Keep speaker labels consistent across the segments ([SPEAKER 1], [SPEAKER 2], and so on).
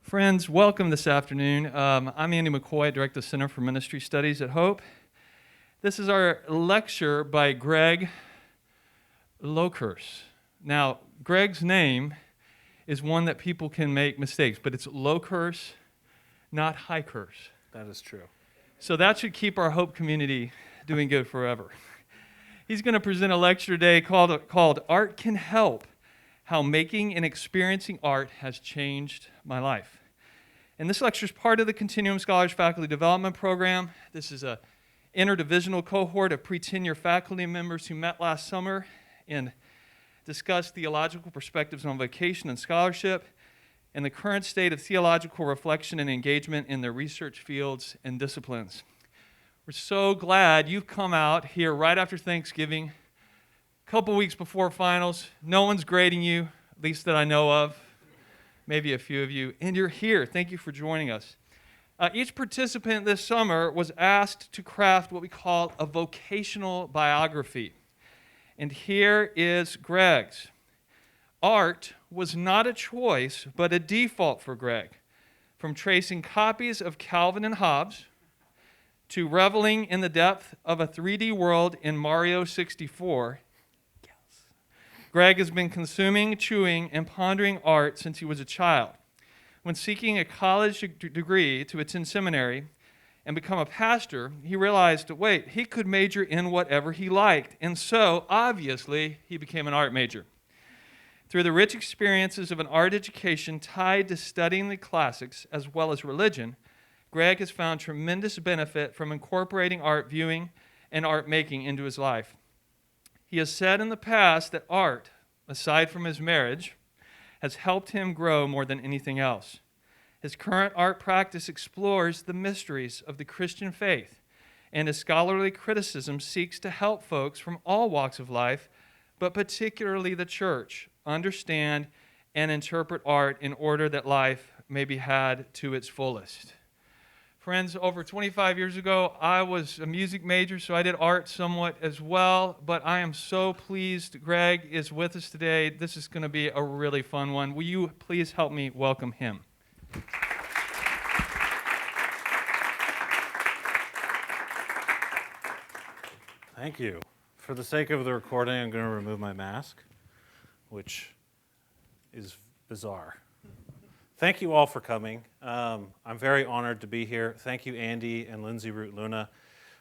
[SPEAKER 1] Friends, welcome this afternoon. I'm Andy McCoy, I direct the Center for Ministry Studies at Hope. This is our lecture by Greg Lookerse. Now, Greg's name is one that people can make mistakes, but it's Lookerse, not Hikers.
[SPEAKER 2] That is true.
[SPEAKER 1] So that should keep our Hope community doing good forever. He's going to present a lecture today called Art Can Help, How Making and Experiencing Art Has Changed My Life. And this lecture is part of the Continuum Scholars Faculty Development Program. This is an interdivisional cohort of pre-tenure faculty members who met last summer and discussed theological perspectives on vocation and scholarship and the current state of theological reflection and engagement in their research fields and disciplines. We're so glad you've come out here right after Thanksgiving, a couple weeks before finals. No one's grading you, at least that I know of. Maybe a few of you, and you're here. Thank you for joining us. Each participant this summer was asked to craft what we call a vocational biography. And here is Greg's. Art was not a choice, but a default for Greg. From tracing copies of Calvin and Hobbes to reveling in the depth of a 3D world in Mario 64, Greg has been consuming, chewing, and pondering art since he was a child. When seeking a college degree to attend seminary and become a pastor, he realized, wait, he could major in whatever he liked. And so, obviously, he became an art major. Through the rich experiences of an art education tied to studying the classics as well as religion, Greg has found tremendous benefit from incorporating art viewing and art making into his life. He has said in the past that art, aside from his marriage, has helped him grow more than anything else. His current art practice explores the mysteries of the Christian faith, and his scholarly criticism seeks to help folks from all walks of life, but particularly the church, understand and interpret art in order that life may be had to its fullest. Friends, over 25 years ago, I was a music major, so I did art somewhat as well, but I am so pleased Greg is with us today. This is going to be a really fun one. Will you please help me welcome him?
[SPEAKER 2] Thank you. For the sake of the recording, I'm going to remove my mask, which is bizarre. Thank you all for coming. I'm very honored to be here. Thank you, Andy and Lindsay Root Luna,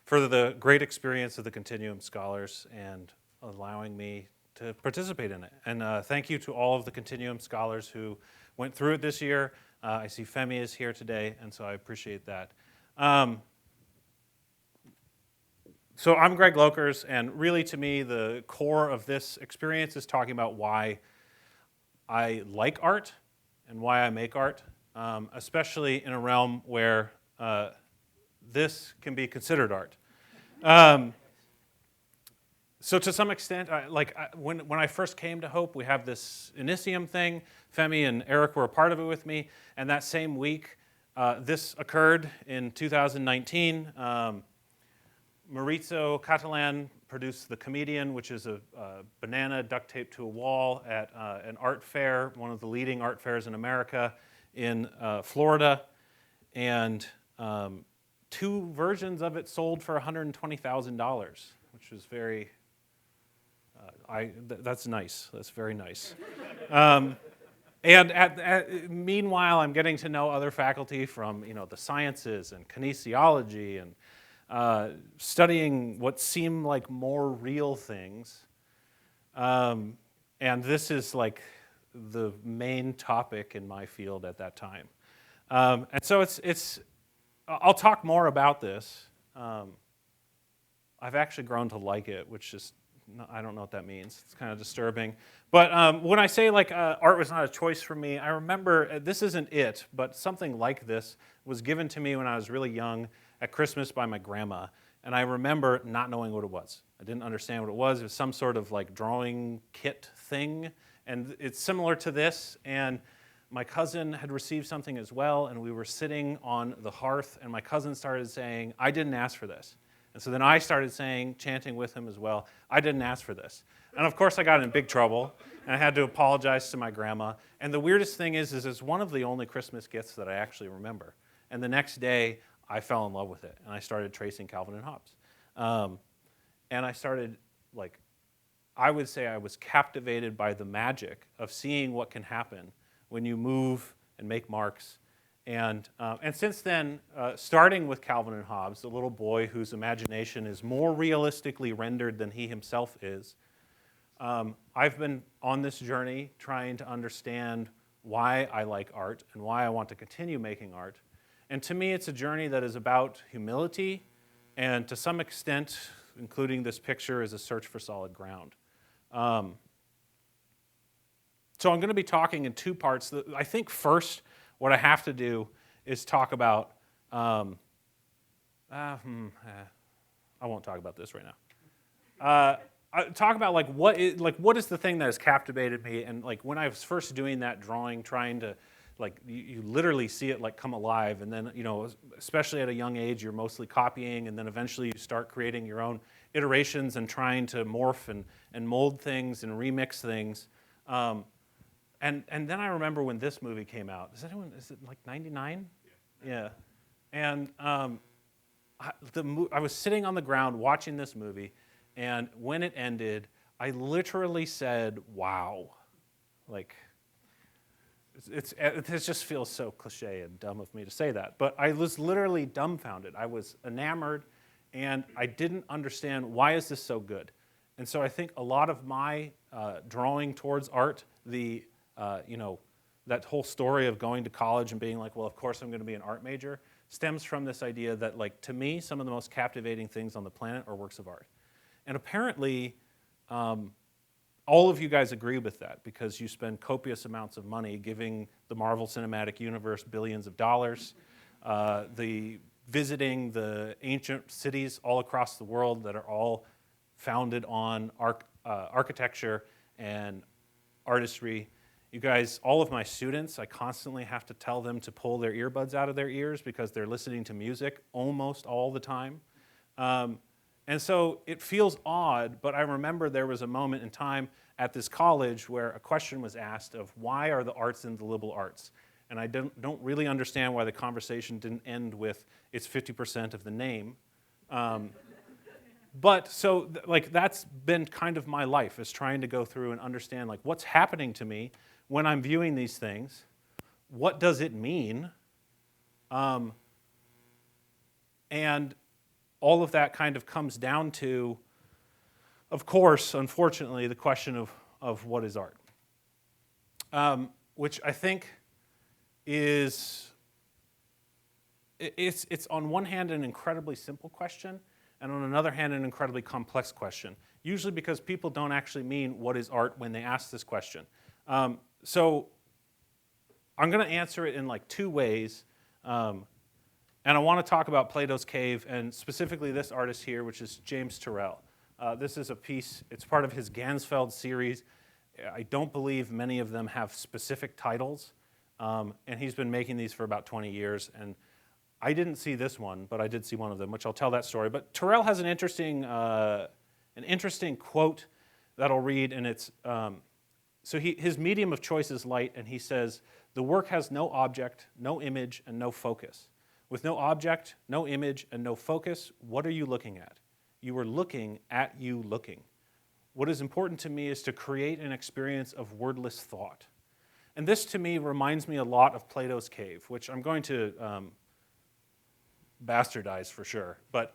[SPEAKER 2] for the great experience of the Continuum Scholars and allowing me to participate in it. And thank you to all of the Continuum Scholars who went through it this year. I see Femi is here today, and so I appreciate that. So I'm Greg Lookerse, and really to me, the core of this experience is talking about why I like art and why I make art, especially in a realm where this can be considered art. So to some extent, when I first came to Hope, we have this Initium thing. Femi and Eric were a part of it with me, and that same week, this occurred in 2019. Maurizio Catalan produced The Comedian, which is a banana duct taped to a wall at an art fair, one of the leading art fairs in America in Florida. And two versions of it sold for $120,000, which was very, that's nice. That's very nice. And meanwhile, I'm getting to know other faculty from the sciences and kinesiology and studying what seem like more real things. And this is like the main topic in my field at that time. And so I'll talk more about this. I've actually grown to like it, which is, I don't know what that means. It's kind of disturbing. But when I say art was not a choice for me, I remember, this isn't it, but something like this was given to me when I was really young at Christmas by my grandma, and I remember not knowing what it was. I didn't understand what it was. It was some sort of drawing kit thing, and it's similar to this, and my cousin had received something as well, and we were sitting on the hearth, and my cousin started saying, I didn't ask for this. And so then I started chanting with him as well, I didn't ask for this. And of course, I got in big trouble, and I had to apologize to my grandma. And the weirdest thing is it's one of the only Christmas gifts that I actually remember. And the next day, I fell in love with it, and I started tracing Calvin and Hobbes. And I started, I would say I was captivated by the magic of seeing what can happen when you move and make marks. And since then, starting with Calvin and Hobbes, the little boy whose imagination is more realistically rendered than he himself is, I've been on this journey trying to understand why I like art and why I want to continue making art. And to me, it's a journey that is about humility, and to some extent, including this picture, is a search for solid ground. So I'm going to be talking in two parts. I think first, what I have to do is talk about, I won't talk about this right now. Talk about what is the thing that has captivated me, and when I was first doing that drawing, trying to, you literally see it come alive, and then, especially at a young age, you're mostly copying, and then eventually you start creating your own iterations and trying to morph and mold things and remix things. And then I remember when this movie came out. Is it 99? Yeah. And I was sitting on the ground watching this movie, and when it ended, I literally said, wow. It just feels so cliche and dumb of me to say that. But I was literally dumbfounded. I was enamored, and I didn't understand, why is this so good? And so I think a lot of my drawing towards art, that whole story of going to college and being well, of course I'm going to be an art major, stems from this idea that, to me, some of the most captivating things on the planet are works of art. And apparently, all of you guys agree with that, because you spend copious amounts of money giving the Marvel Cinematic Universe billions of dollars, visiting the ancient cities all across the world that are all founded on architecture and artistry. You guys, all of my students, I constantly have to tell them to pull their earbuds out of their ears because they're listening to music almost all the time. And so it feels odd, but I remember there was a moment in time at this college where a question was asked of, why are the arts in the liberal arts? And I don't really understand why the conversation didn't end with, it's 50% of the name. But so that's been kind of my life, is trying to go through and understand what's happening to me when I'm viewing these things. What does it mean? And all of that kind of comes down to, of course, unfortunately, the question of what is art, which I think is, it's on one hand an incredibly simple question, and on another hand an incredibly complex question, usually because people don't actually mean what is art when they ask this question. So I'm going to answer it in two ways. And I want to talk about Plato's Cave, and specifically this artist here, which is James Turrell. This is a piece, it's part of his Gansfeld series. I don't believe many of them have specific titles, and he's been making these for about 20 years. And I didn't see this one, but I did see one of them, which I'll tell that story. But Turrell has an interesting quote that I'll read, and it's, his medium of choice is light, and he says, "The work has no object, no image, and no focus. With no object, no image, and no focus, what are you looking at? You are looking at you looking. What is important to me is to create an experience of wordless thought." And this, to me, reminds me a lot of Plato's Cave, which I'm going to bastardize for sure, but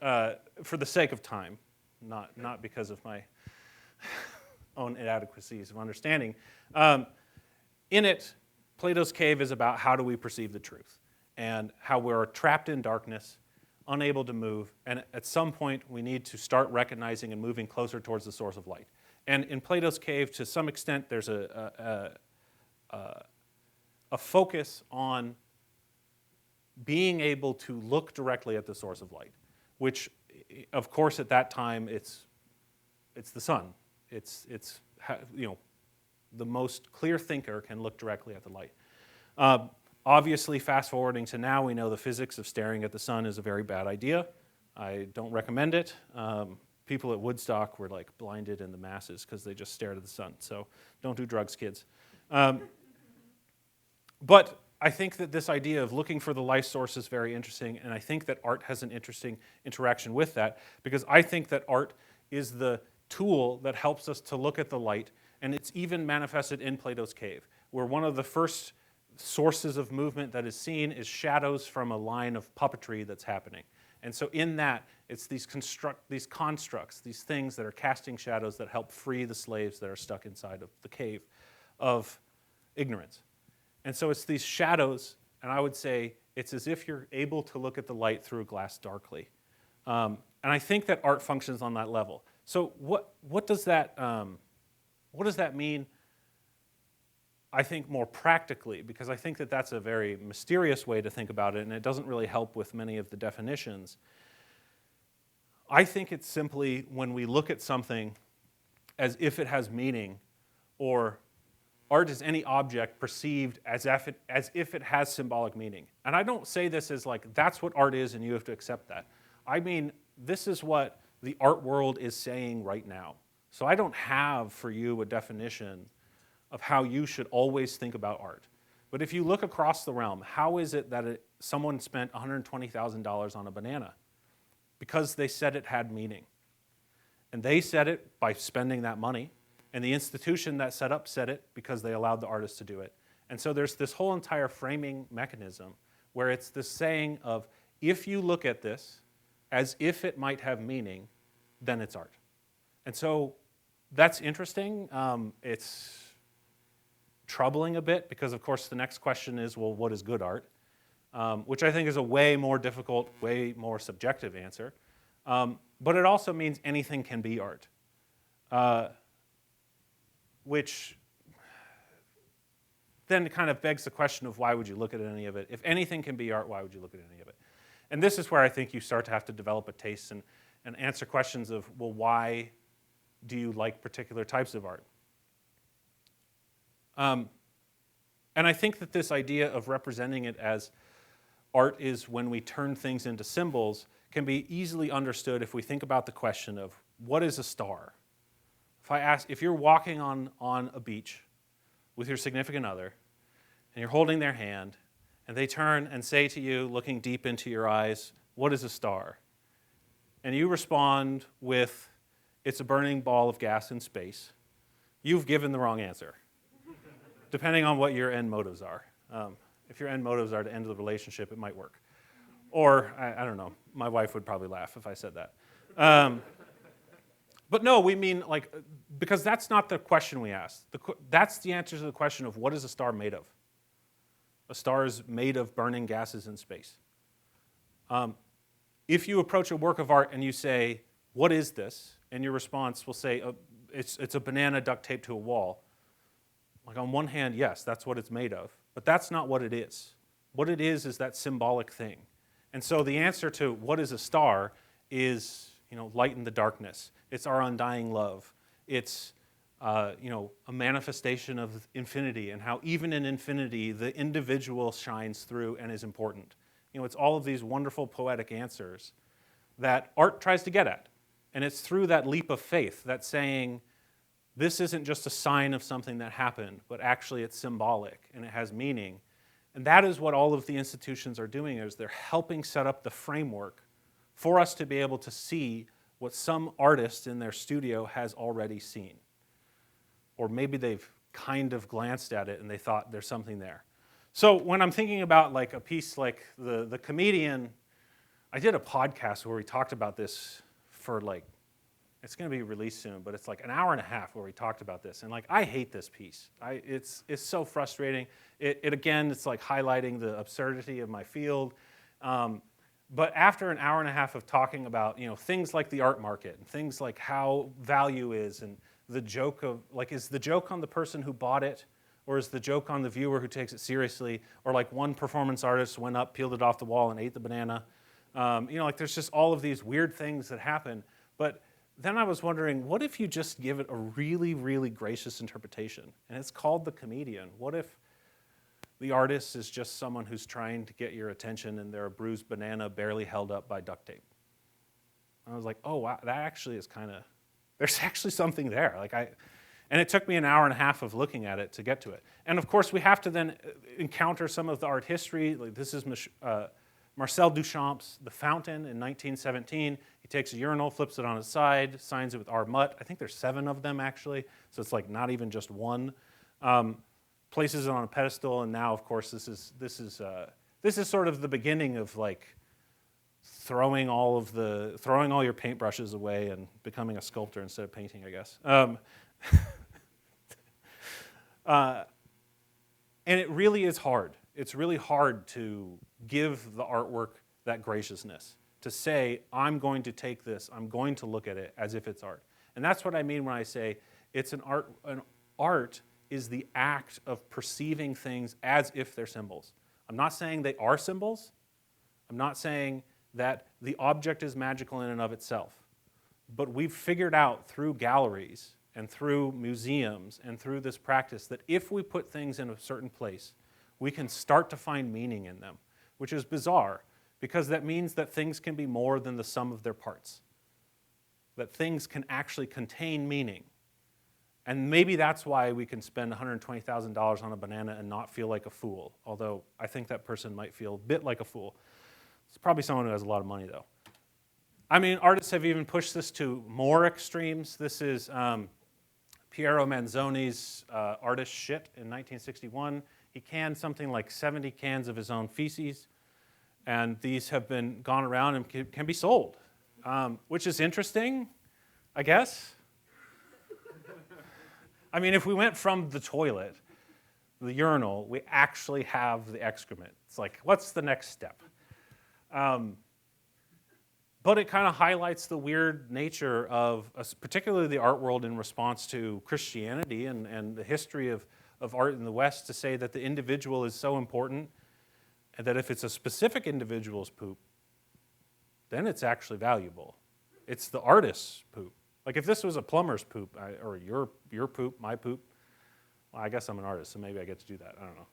[SPEAKER 2] for the sake of time, not because of my own inadequacies of understanding. In it, Plato's Cave is about how do we perceive the truth, and how we're trapped in darkness, unable to move, and at some point we need to start recognizing and moving closer towards the source of light. And in Plato's Cave, to some extent, there's a focus on being able to look directly at the source of light, which, of course, at that time, it's the sun. It's the most clear thinker can look directly at the light. Obviously, fast forwarding to now, we know the physics of staring at the sun is a very bad idea. I don't recommend it. people at Woodstock were like blinded in the masses because they just stared at the sun. So don't do drugs, kids. But I think that this idea of looking for the life source is very interesting, and I think that art has an interesting interaction with that, because I think that art is the tool that helps us to look at the light, and it's even manifested in Plato's cave, where one of the first sources of movement that is seen is shadows from a line of puppetry that's happening. And so in that, it's these constructs, these things that are casting shadows that help free the slaves that are stuck inside of the cave of ignorance. And so it's these shadows, and I would say it's as if you're able to look at the light through a glass darkly. And I think that art functions on that level. So what does that mean, I think, more practically? Because I think that that's a very mysterious way to think about it, and it doesn't really help with many of the definitions. I think it's simply when we look at something as if it has meaning, or art is any object perceived as if it has symbolic meaning. And I don't say this as like, that's what art is and you have to accept that. I mean, this is what the art world is saying right now. So I don't have for you a definition of how you should always think about art. But if you look across the realm, how is it that someone spent $120,000 on a banana? Because they said it had meaning. And they said it by spending that money. And the institution that set up said it because they allowed the artist to do it. And so there's this whole entire framing mechanism where it's this saying of, if you look at this as if it might have meaning, then it's art. And so that's interesting. It's troubling a bit because, of course, the next question is, well, what is good art? Which I think is a way more difficult, way more subjective answer. But it also means anything can be art. Which then kind of begs the question of why would you look at any of it? If anything can be art, why would you look at any of it? And this is where I think you start to have to develop a taste and answer questions of, well, why do you like particular types of art? And I think that this idea of representing it as art is when we turn things into symbols can be easily understood if we think about the question of, what is a star? If I ask, if you're walking on a beach with your significant other, and you're holding their hand, and they turn and say to you, looking deep into your eyes, what is a star? And you respond with, it's a burning ball of gas in space, you've given the wrong answer, depending on what your end motives are. If your end motives are to end the relationship, it might work. Or, I don't know, my wife would probably laugh if I said that. But no, we mean, like, because that's not the question we asked. That's the answer to the question of, what is a star made of? A star is made of burning gases in space. If you approach a work of art and you say, what is this? And your response will say, it's a banana duct taped to a wall. Like, on one hand, yes, that's what it's made of. But that's not what it is. What it is that symbolic thing. And so the answer to what is a star is, light in the darkness. It's our undying love. It's, a manifestation of infinity, and how even in infinity, the individual shines through and is important. It's all of these wonderful poetic answers that art tries to get at. And it's through that leap of faith, that saying, this isn't just a sign of something that happened, but actually it's symbolic and it has meaning. And that is what all of the institutions are doing, is they're helping set up the framework for us to be able to see what some artist in their studio has already seen. Or maybe they've kind of glanced at it and they thought there's something there. So when I'm thinking about like a piece like the Comedian, I did a podcast where we talked about this for like, it's going to be released soon, but it's like an hour and a half where we talked about this. And like, I hate this piece. It's so frustrating. It again, it's like highlighting the absurdity of my field. But after an hour and a half of talking about, things like the art market and things like how value is, and the joke of, like, is the joke on the person who bought it, or is the joke on the viewer who takes it seriously? Or like one performance artist went up, peeled it off the wall, and ate the banana. Like there's just all of these weird things that happen. But then I was wondering, what if you just give it a really, really gracious interpretation? And it's called the Comedian. What if the artist is just someone who's trying to get your attention and they're a bruised banana barely held up by duct tape? I was like, oh, wow, that actually is there's actually something there. And it took me an hour and a half of looking at it to get to it. And of course, we have to then encounter some of the art history. Like this is Marcel Duchamp's The Fountain in 1917. He takes a urinal, flips it on its side, signs it with R. Mutt. I think there's 7 of them, actually, so it's like not even just one. Places it on a pedestal, and now, of course, this is sort of the beginning of like throwing all your paintbrushes away and becoming a sculptor instead of painting, I guess. And it really is hard. It's really hard to give the artwork that graciousness, to say, I'm going to take this, I'm going to look at it as if it's art. And that's what I mean when I say it's an art. An art is the act of perceiving things as if they're symbols. I'm not saying they are symbols. I'm not saying that the object is magical in and of itself. But we've figured out through galleries and through museums and through this practice that if we put things in a certain place, we can start to find meaning in them, which is bizarre because that means that things can be more than the sum of their parts, that things can actually contain meaning. And maybe that's why we can spend $120,000 on a banana and not feel like a fool, although I think that person might feel a bit like a fool. It's probably someone who has a lot of money, though. I mean, artists have even pushed this to more extremes. This is Piero Manzoni's Artist Shit in 1961. He canned something like 70 cans of his own feces, and these have been gone around and can be sold, which is interesting, I guess. I mean, if we went from the toilet, the urinal, we actually have the excrement. It's like, what's the next step? But it kind of highlights the weird nature of, particularly the art world in response to Christianity and the history of art in the West, to say that the individual is so important and that if it's a specific individual's poop, then it's actually valuable. It's the artist's poop. Like if this was a plumber's poop, or your poop, my poop, well, I guess I'm an artist, so maybe I get to do that. I don't know.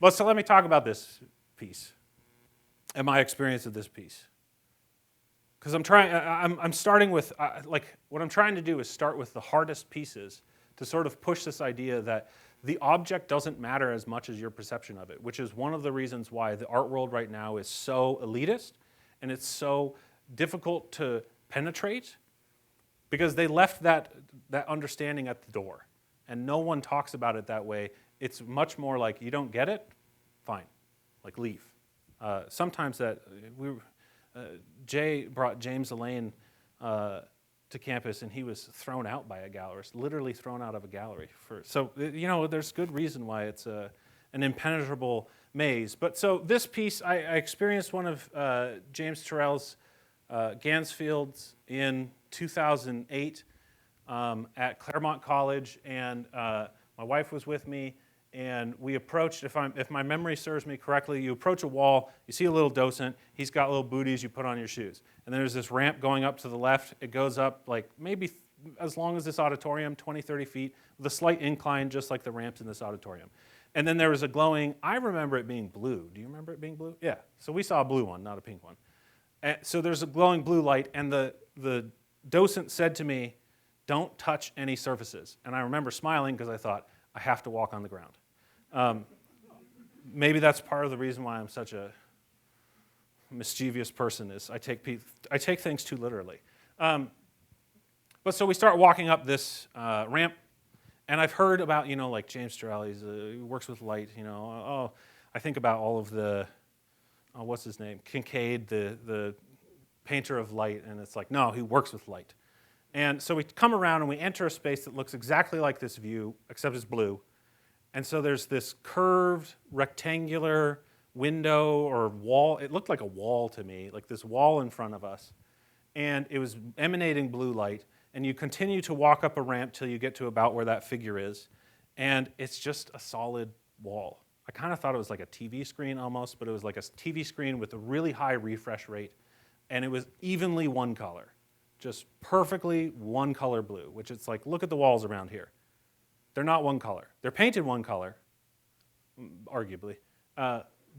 [SPEAKER 2] But so let me talk about this piece and my experience of this piece. Because I'm starting with, what I'm trying to do is start with the hardest pieces to sort of push this idea that the object doesn't matter as much as your perception of it, which is one of the reasons why the art world right now is so elitist and it's so difficult to penetrate, because they left that understanding at the door, and no one talks about it that way. It's much more like, you don't get it? Fine, like leave. Sometimes Jay brought James Elaine to campus, and he was thrown out by a gallerist, literally thrown out of a gallery. So there's good reason why it's an impenetrable maze. But so this piece, I experienced one of James Turrell's Gansfields in 2008 at Claremont College, and my wife was with me, and we approached, if my memory serves me correctly, you approach a wall, you see a little docent, he's got little booties you put on your shoes. And then there's this ramp going up to the left. It goes up like maybe as long as this auditorium, 20, 30 feet, with a slight incline just like the ramps in this auditorium. And then there was a glowing, I remember it being blue. Do you remember it being blue? Yeah, so we saw a blue one, not a pink one. And so there's a glowing blue light, and the docent said to me, don't touch any surfaces. And I remember smiling because I thought, I have to walk on the ground. Maybe that's part of the reason why I'm such a mischievous person, is I take things too literally. But so we start walking up this ramp, and I've heard about, like James Turrell, he works with light, I think about all of the, what's his name, Kincaid, the painter of light, and it's like, no, he works with light. And so we come around and we enter a space that looks exactly like this view, except it's blue. And so there's this curved, rectangular window or wall. It looked like a wall to me, like this wall in front of us. And it was emanating blue light. And you continue to walk up a ramp till you get to about where that figure is. And it's just a solid wall. I kind of thought it was like a TV screen almost, but it was like a TV screen with a really high refresh rate. And it was evenly one color. Just perfectly one color blue, which it's like, look at the walls around here. They're not one color. They're painted one color, arguably,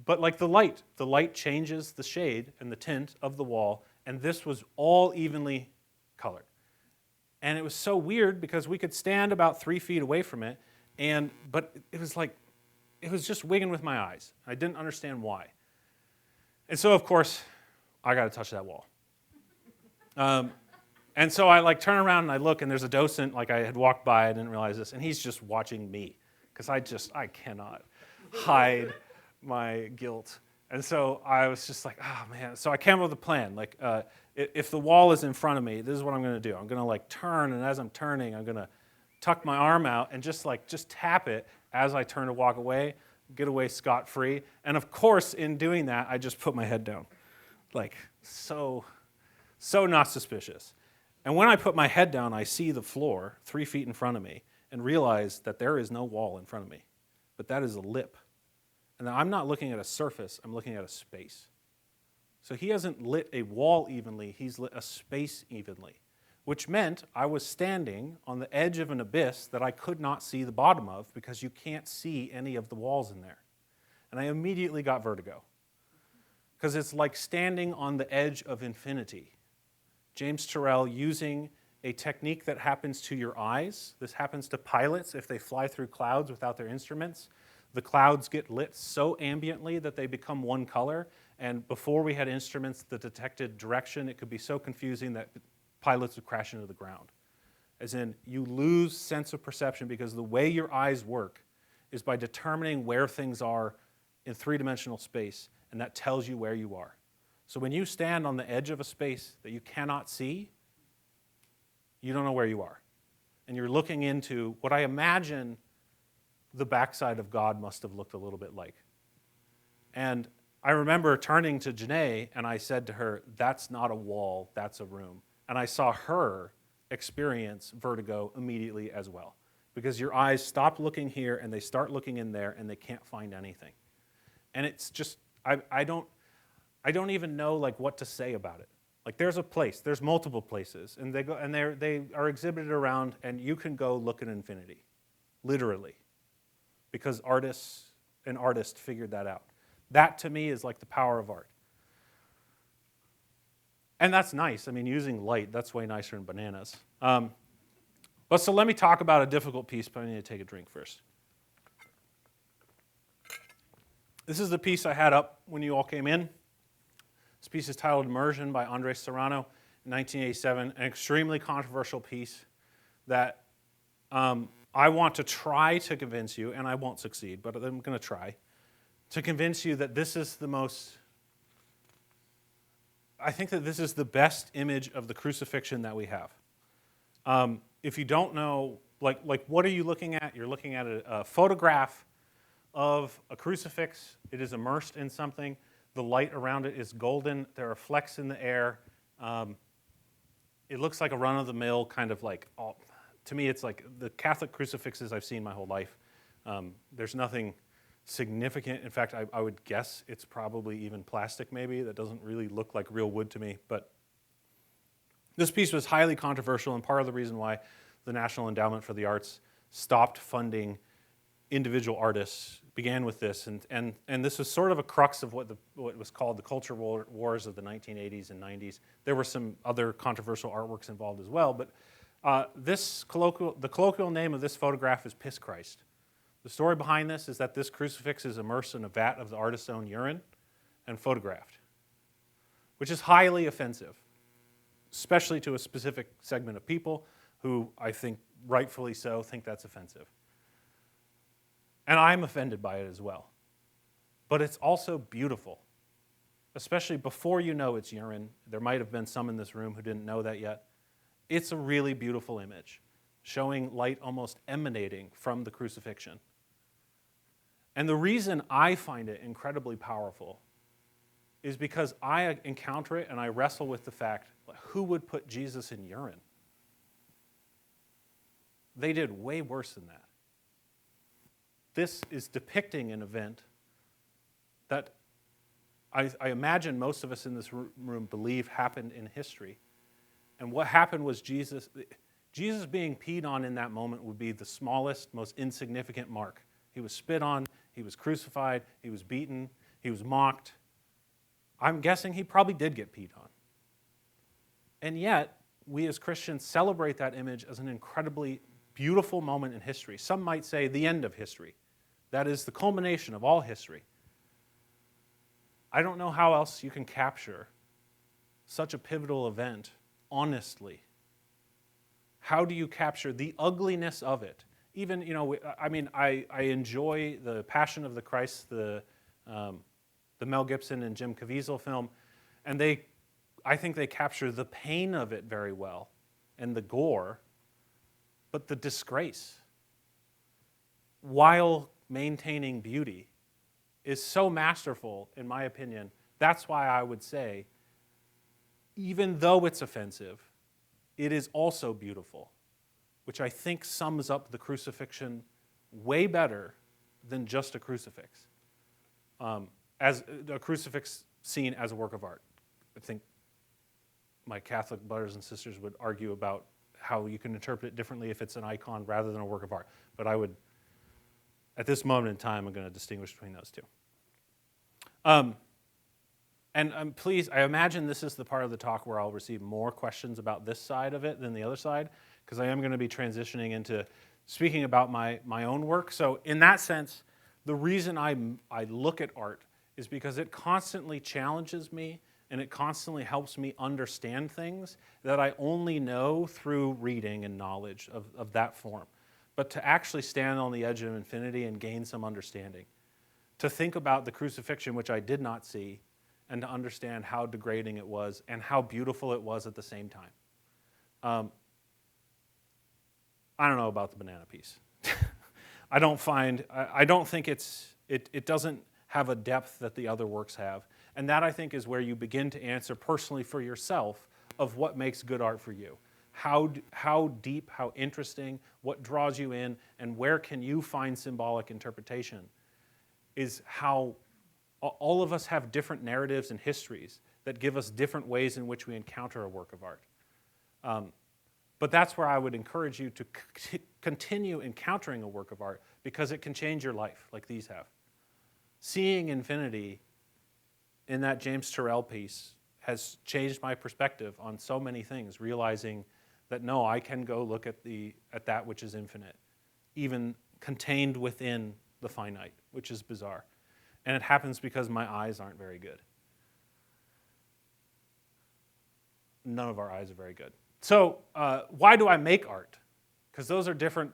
[SPEAKER 2] But like the light changes the shade and the tint of the wall, and this was all evenly colored. And it was so weird because we could stand about 3 feet away from it, but it was just wigging with my eyes. I didn't understand why. And so, of course, I got to touch that wall. And so I turn around and I look, and there's a docent, I had walked by, I didn't realize this, and he's just watching me because I cannot hide my guilt. And so I was just like, oh man. So I came up with a plan. If the wall is in front of me, this is what I'm going to do. I'm going to turn, and as I'm turning, I'm going to tuck my arm out and just tap it as I turn to walk away, get away scot-free. And of course, in doing that, I just put my head down. So not suspicious. And when I put my head down, I see the floor 3 feet in front of me and realize that there is no wall in front of me, but that is a lip. And I'm not looking at a surface, I'm looking at a space. So he hasn't lit a wall evenly, he's lit a space evenly, which meant I was standing on the edge of an abyss that I could not see the bottom of because you can't see any of the walls in there. And I immediately got vertigo because it's like standing on the edge of infinity. James Turrell, using a technique that happens to your eyes. This happens to pilots if they fly through clouds without their instruments. The clouds get lit so ambiently that they become one color, and before we had instruments that detected direction, it could be so confusing that pilots would crash into the ground. As in, you lose sense of perception because the way your eyes work is by determining where things are in three-dimensional space, and that tells you where you are. So when you stand on the edge of a space that you cannot see, you don't know where you are. And you're looking into what I imagine the backside of God must have looked a little bit like. And I remember turning to Janae, and I said to her, that's not a wall, that's a room. And I saw her experience vertigo immediately as well. Because your eyes stop looking here, and they start looking in there, and they can't find anything. And it's just, I don't even know what to say about it. There's a place, there's multiple places, and they are exhibited around, and you can go look at infinity, literally, because an artist figured that out. That to me is the power of art. And that's nice. Using light, that's way nicer than bananas. But so let me talk about a difficult piece, but I need to take a drink first. This is the piece I had up when you all came in. This piece is titled Immersion by Serrano in 1987, an extremely controversial piece that I want to try to convince you, and I won't succeed, but I'm going to try, to convince you that this is I think that this is the best image of the crucifixion that we have. If you don't know, what are you looking at? You're looking at a photograph of a crucifix. It is immersed in something. The light around it is golden. There are flecks in the air. It looks like a run-of-the-mill kind of to me, it's like the Catholic crucifixes I've seen my whole life. There's nothing significant. In fact, I would guess it's probably even plastic maybe. That doesn't really look like real wood to me. But this piece was highly controversial, and part of the reason why the National Endowment for the Arts stopped funding individual artists began with this, and this was sort of a crux of what was called the culture wars of the 1980s and 90s. There were some other controversial artworks involved as well, but the colloquial name of this photograph is Piss Christ. The story behind this is that this crucifix is immersed in a vat of the artist's own urine and photographed, which is highly offensive, especially to a specific segment of people who I think rightfully so think that's offensive. And I'm offended by it as well. But it's also beautiful, especially before you know it's urine. There might have been some in this room who didn't know that yet. It's a really beautiful image, showing light almost emanating from the crucifixion. And the reason I find it incredibly powerful is because I encounter it and I wrestle with the fact, who would put Jesus in urine? They did way worse than that. This is depicting an event that I imagine most of us in this room believe happened in history. And what happened was Jesus being peed on in that moment would be the smallest, most insignificant mark. He was spit on, he was crucified, he was beaten, He was mocked. I'm guessing he probably did get peed on. And yet, we as Christians celebrate that image as an incredibly beautiful moment in history. Some might say the end of history. That is the culmination of all history. I don't know how else you can capture such a pivotal event honestly. How do you capture the ugliness of it? Even, I enjoy the Passion of the Christ, the Mel Gibson and Jim Caviezel film, and I think they capture the pain of it very well, and the gore, but the disgrace, while maintaining beauty, is so masterful, in my opinion. That's why I would say, even though it's offensive, it is also beautiful, which I think sums up the crucifixion way better than just a crucifix. As a crucifix seen as a work of art. I think my Catholic brothers and sisters would argue about how you can interpret it differently if it's an icon rather than a work of art. But I would, at this moment in time, I'm going to distinguish between those two. And please, I imagine this is the part of the talk where I'll receive more questions about this side of it than the other side, because I am going to be transitioning into speaking about my own work. So in that sense, the reason I look at art is because it constantly challenges me and it constantly helps me understand things that I only know through reading and knowledge of that form. But to actually stand on the edge of infinity and gain some understanding, to think about the crucifixion, which I did not see, and to understand how degrading it was and how beautiful it was at the same time. I don't know about the banana piece. I don't think it doesn't have a depth that the other works have. And that, I think, is where you begin to answer personally for yourself of what makes good art for you. How deep, how interesting, what draws you in, and where can you find symbolic interpretation is how all of us have different narratives and histories that give us different ways in which we encounter a work of art. But that's where I would encourage you to continue encountering a work of art, because it can change your life like these have. Seeing infinity in that James Turrell piece has changed my perspective on so many things, realizing that no, I can go look at that which is infinite, even contained within the finite, which is bizarre. And it happens because my eyes aren't very good. None of our eyes are very good. So why do I make art? Because those are different.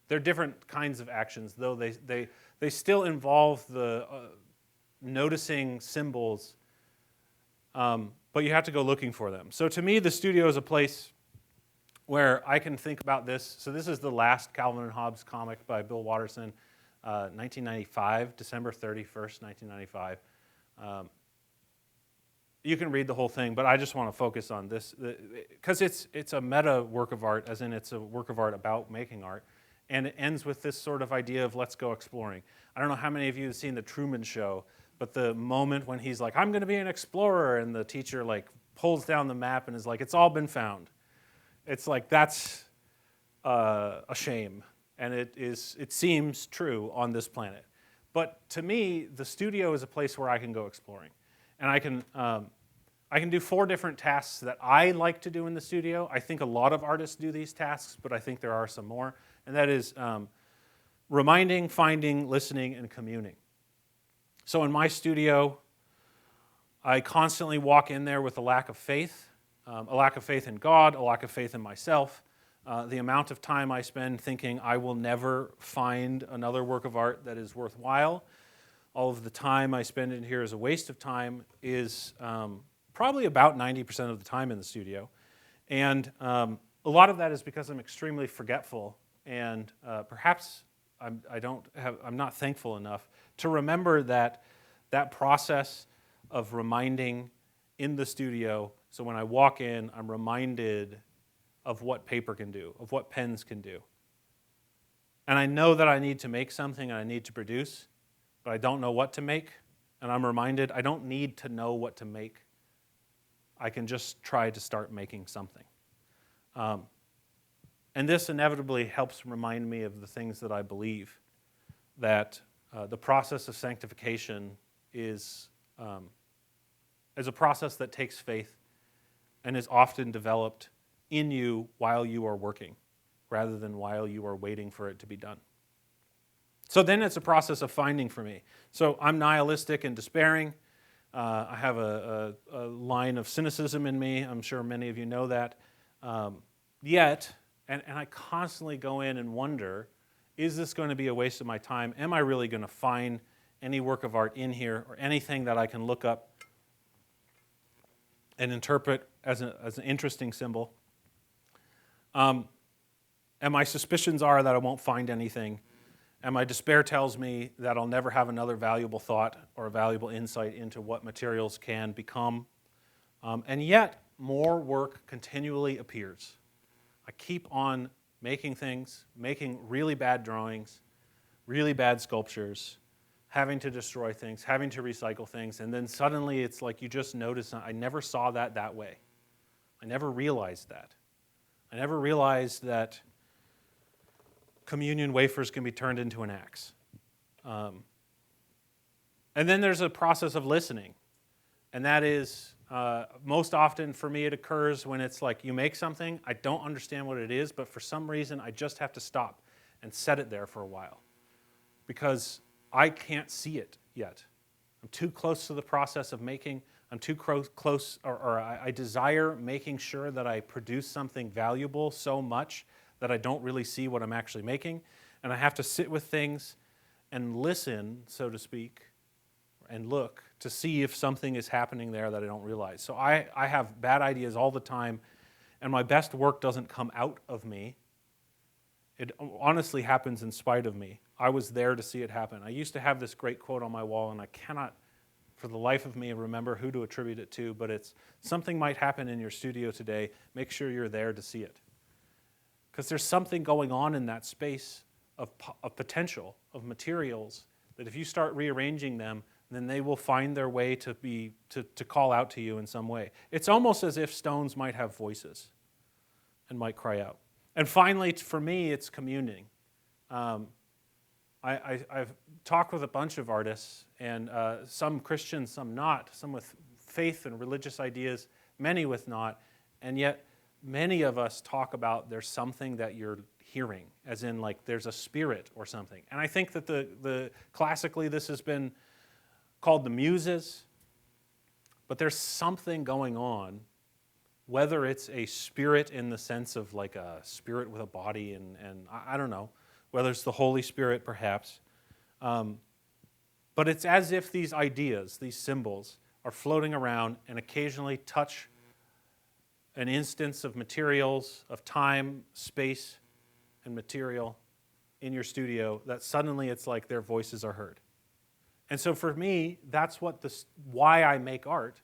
[SPEAKER 2] They're different kinds of actions, though they still involve the noticing symbols, but you have to go looking for them. So to me, the studio is a place where I can think about this. So this is the last Calvin and Hobbes comic by Bill Watterson, 1995, December 31st, 1995. You can read the whole thing, but I just want to focus on this because it's a meta work of art, as in it's a work of art about making art, and it ends with this sort of idea of let's go exploring. I don't know how many of you have seen The Truman Show, but the moment when he's like, I'm going to be an explorer, and the teacher like pulls down the map and is like, it's all been found. It's like, that's a shame, and it seems true on this planet. But to me, the studio is a place where I can go exploring. And I can do 4 different tasks that I like to do in the studio. I think a lot of artists do these tasks, but I think there are some more. And that is reminding, finding, listening, and communing. So in my studio, I constantly walk in there with a lack of faith in God, a lack of faith in myself. The amount of time I spend thinking I will never find another work of art that is worthwhile. All of the time I spend in here as a waste of time is probably about 90% of the time in the studio. And a lot of that is because I'm extremely forgetful, and perhaps I'm not thankful enough to remember that process of reminding in the studio. So when I walk in, I'm reminded of what paper can do, of what pens can do. And I know that I need to make something and I need to produce, but I don't know what to make, and I'm reminded I don't need to know what to make. I can just try to start making something. And this inevitably helps remind me of the things that I believe, that the process of sanctification is a process that takes faith and is often developed in you while you are working, rather than while you are waiting for it to be done. So then it's a process of finding for me. So I'm nihilistic and despairing. I have a line of cynicism in me. I'm sure many of you know that. Yet, and I constantly go in and wonder, is this going to be a waste of my time? Am I really going to find any work of art in here or anything that I can look up and interpret as an interesting symbol? And my suspicions are that I won't find anything. And my despair tells me that I'll never have another valuable thought or a valuable insight into what materials can become. And yet, more work continually appears. I keep on making things, making really bad drawings, really bad sculptures, having to destroy things, having to recycle things, and then suddenly it's like you just notice, I never saw that way. I never realized that. I never realized that communion wafers can be turned into an axe. And then there's a process of listening, and that is most often for me it occurs when it's like you make something, I don't understand what it is, but for some reason I just have to stop and set it there for a while because I can't see it yet. I'm too close to the process of making. I'm too close, or I desire making sure that I produce something valuable so much that I don't really see what I'm actually making. And I have to sit with things and listen, so to speak, and look to see if something is happening there that I don't realize. So I have bad ideas all the time, and my best work doesn't come out of me. It honestly happens in spite of me. I was there to see it happen. I used to have this great quote on my wall, and I cannot, for the life of me, remember who to attribute it to, but it's, something might happen in your studio today, make sure you're there to see it. Because there's something going on in that space of potential, of materials, that if you start rearranging them, then they will find their way to call out to you in some way. It's almost as if stones might have voices and might cry out. And finally, for me, it's communing. I've talked with a bunch of artists, and some Christians, some not, some with faith and religious ideas, many with not, and yet many of us talk about there's something that you're hearing, as in like there's a spirit or something. And I think that the classically this has been called the muses, but there's something going on, whether it's a spirit in the sense of like a spirit with a body, and I don't know, whether it's the Holy Spirit perhaps, but it's as if these ideas, these symbols, are floating around and occasionally touch an instance of materials, of time, space, and material in your studio, that suddenly it's like their voices are heard. And so for me, that's why I make art,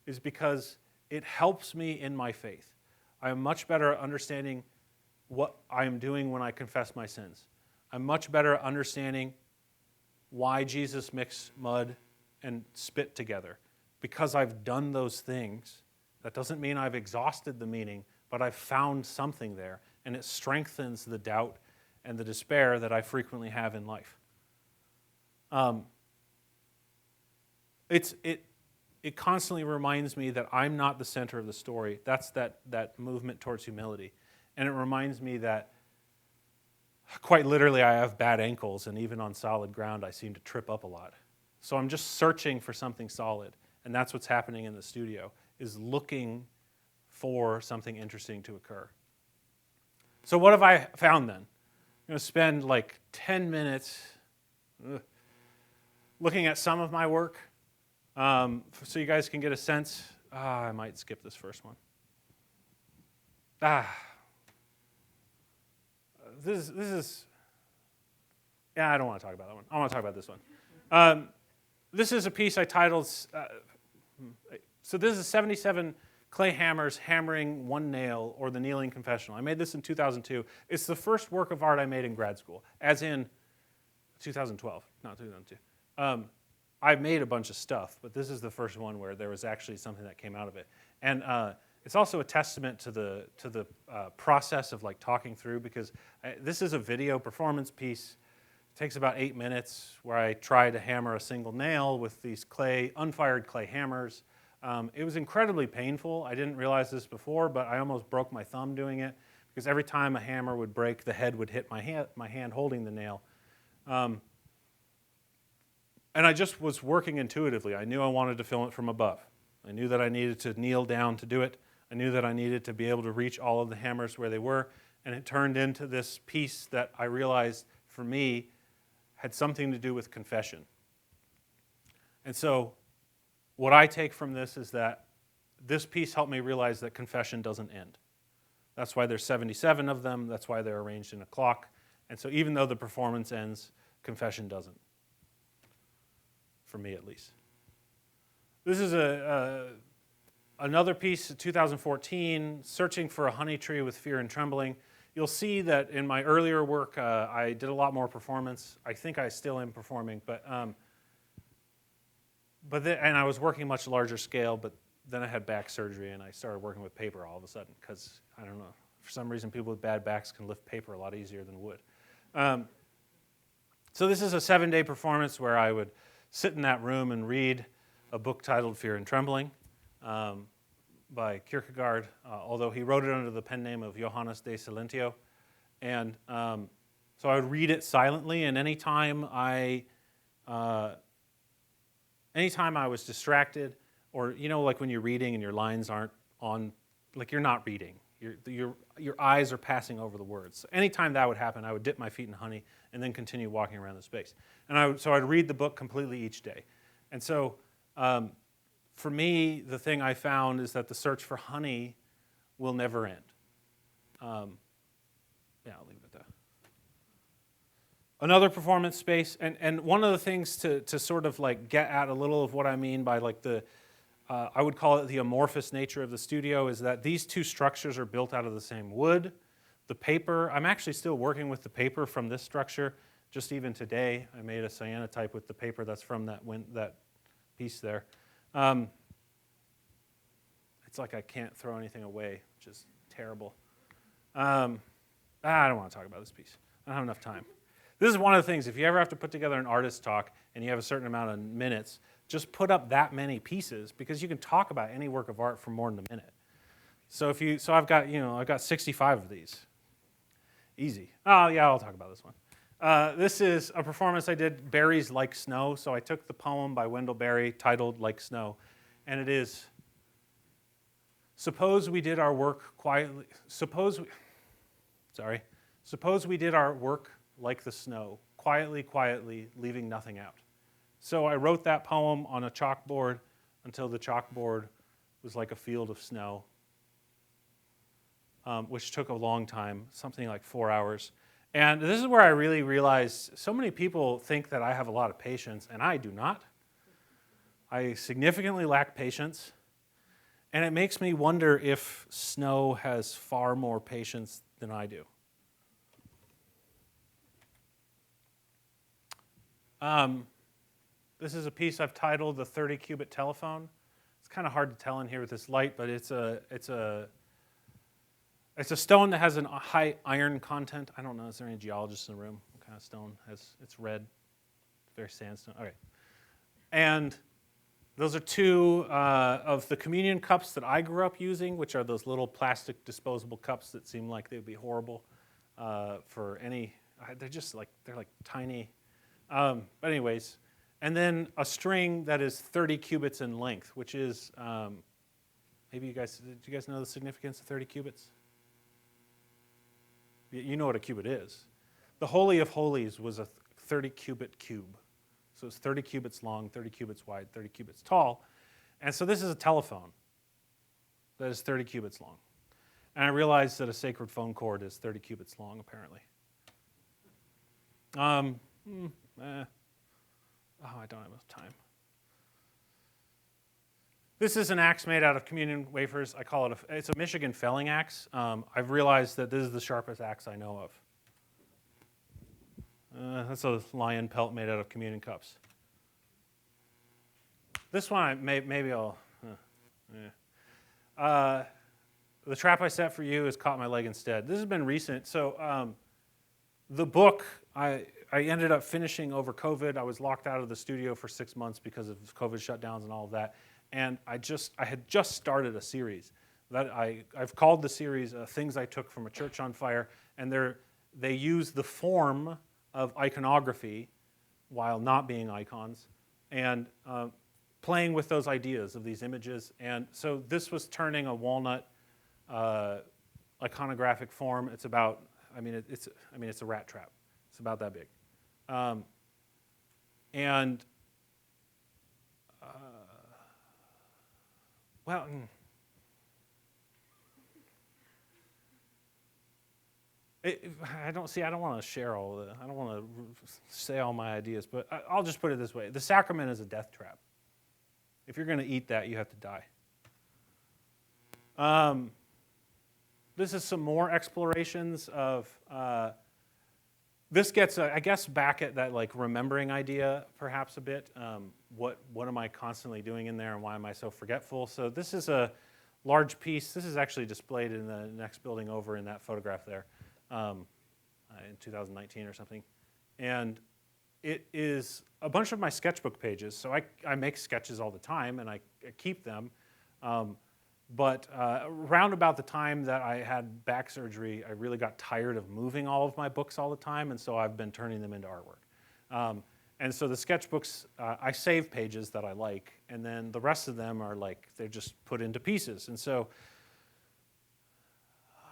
[SPEAKER 2] is because it helps me in my faith. I am much better at understanding what I am doing when I confess my sins. I'm much better at understanding why Jesus mixed mud and spit together. Because I've done those things, that doesn't mean I've exhausted the meaning, but I've found something there, and it strengthens the doubt and the despair that I frequently have in life. It constantly reminds me that I'm not the center of the story. That's that movement towards humility. And it reminds me that quite literally I have bad ankles, and even on solid ground I seem to trip up a lot. So I'm just searching for something solid, and that's what's happening in the studio, is looking for something interesting to occur. So what have I found then? I'm going to spend like 10 minutes looking at some of my work, so you guys can get a sense. I might skip this first one. This is, yeah, I don't want to talk about that one. I want to talk about this one. This is a piece I titled, so this is 77 clay hammers hammering one nail, or the kneeling confessional. I made this in 2002. It's the first work of art I made in grad school, as in 2012, not 2002. I've made a bunch of stuff, but this is the first one where there was actually something that came out of it. And it's also a testament to the process of like talking through, because this is a video performance piece It takes about 8 minutes where I try to hammer a single nail with these unfired clay hammers. It was incredibly painful. I didn't realize this before, but I almost broke my thumb doing it because every time a hammer would break, the head would hit my hand holding the nail. And I just was working intuitively. I knew I wanted to film it from above. I knew that I needed to kneel down to do it. I knew that I needed to be able to reach all of the hammers where they were. And it turned into this piece that I realized, for me, had something to do with confession. And so what I take from this is that this piece helped me realize that confession doesn't end. That's why there's 77 of them. That's why they're arranged in a clock. And so even though the performance ends, confession doesn't. For me, at least. This is another piece, 2014, Searching for a Honey Tree with Fear and Trembling. You'll see that in my earlier work, I did a lot more performance. I think I still am performing, and I was working much larger scale, but then I had back surgery and I started working with paper all of a sudden because, I don't know, for some reason people with bad backs can lift paper a lot easier than wood. So this is a 7-day performance where I would sit in that room and read a book titled Fear and Trembling by Kierkegaard, although he wrote it under the pen name of Johannes de Silentio. And so I would read it silently, and anytime I was distracted, or like when you're reading and your lines aren't on, like you're not reading, your eyes are passing over the words. So anytime that would happen, I would dip my feet in honey and then continue walking around the space. And so I'd read the book completely each day. And so for me, the thing I found is that the search for honey will never end. I'll leave it at that. Another performance space, and one of the things to sort of like get at a little of what I mean by like I would call it the amorphous nature of the studio, is that these two structures are built out of the same wood. The paper, I'm actually still working with the paper from this structure. Just even today, I made a cyanotype with the paper that's from that piece there. It's like I can't throw anything away, which is terrible. I don't want to talk about this piece. I don't have enough time. This is one of the things, if you ever have to put together an artist talk and you have a certain amount of minutes, just put up that many pieces because you can talk about any work of art for more than a minute. So I've got 65 of these. Easy. Oh yeah, I'll talk about this one. This is a performance I did, Berries Like Snow. So I took the poem by Wendell Berry titled Like Snow, and it is, suppose we did our work quietly, suppose we did our work like the snow, quietly, leaving nothing out. So I wrote that poem on a chalkboard until the chalkboard was like a field of snow, which took a long time, something like 4 hours. And this is where I really realized so many people think that I have a lot of patience, and I do not. I significantly lack patience, and it makes me wonder if snow has far more patience than I do. This is a piece I've titled The 30-Cubit Telephone. It's kind of hard to tell in here with this light, but it's a stone that has a high iron content. I don't know, is there any geologists in the room? What kind of stone it's red? It's very sandstone. All right. And those are two of the communion cups that I grew up using, which are those little plastic disposable cups that seem like they would be horrible for any. They're like tiny. But anyways, and then a string that is 30 cubits in length, which is did you guys know the significance of 30 cubits? You know what a cubit is. The Holy of Holies was a 30-cubit cube. So it's 30 cubits long, 30 cubits wide, 30 cubits tall. And so this is a telephone that is 30 cubits long. And I realized that a sacred phone cord is 30 cubits long, apparently. I don't have enough time. This is an axe made out of communion wafers. I call it it's a Michigan felling axe. I've realized that this is the sharpest axe I know of. That's a lion pelt made out of communion cups. This one, maybe I'll. The trap I set for you has caught my leg instead. This has been recent. So the book, I ended up finishing over COVID. I was locked out of the studio for 6 months because of COVID shutdowns and all of that. And I had just started a series that I've called the series Things I Took from a Church on Fire. And they use the form of iconography while not being icons, and playing with those ideas of these images. And so this was turning a walnut iconographic form. It's about, it's a rat trap. It's about that big. I don't want to share all of it. I don't want to say all my ideas, but I'll just put it this way. The sacrament is a death trap. If you're going to eat that, you have to die. This is some more explorations of, this gets, I guess, back at that like remembering idea perhaps a bit. What am I constantly doing in there and why am I so forgetful? So this is a large piece. This is actually displayed in the next building over in that photograph there. In 2019 or something. And it is a bunch of my sketchbook pages. So I make sketches all the time and I keep them. But around about the time that I had back surgery, I really got tired of moving all of my books all the time, and so I've been turning them into artwork. And so the sketchbooks, I save pages that I like, and then the rest of them are like, they're just put into pieces. And so